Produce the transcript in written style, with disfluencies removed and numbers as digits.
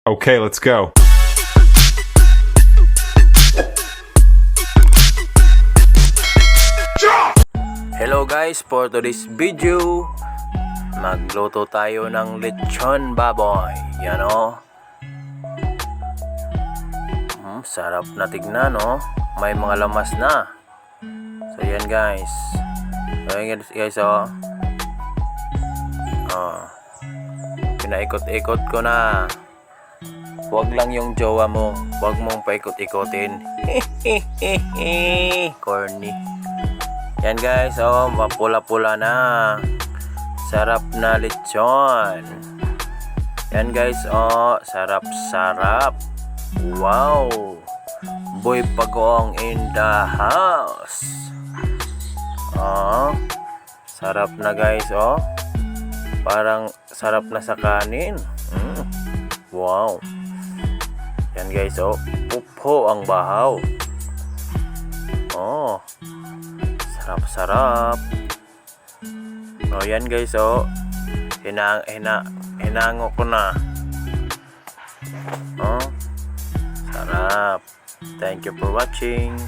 Okay, let's go. Hello guys, for today's video magluto tayo ng lechon baboy. Yan o. Sarap na tignan o. May mga lamas na. So yan guys. So yan guys o. Pinaikot-ikot ko na. Huwag lang yung jowa mo. Huwag mong paikot-ikotin. Corny. Yan guys, mapula-pula na. Sarap na lechon. Yan guys, sarap-sarap. Wow. Boy Pagong in the house. Sarap na guys, Parang sarap na sa kanin. Wow. Yan guys, pupo ang bahaw. Sarap-sarap. Yan guys, hinango ko na. Sarap. Thank you for watching.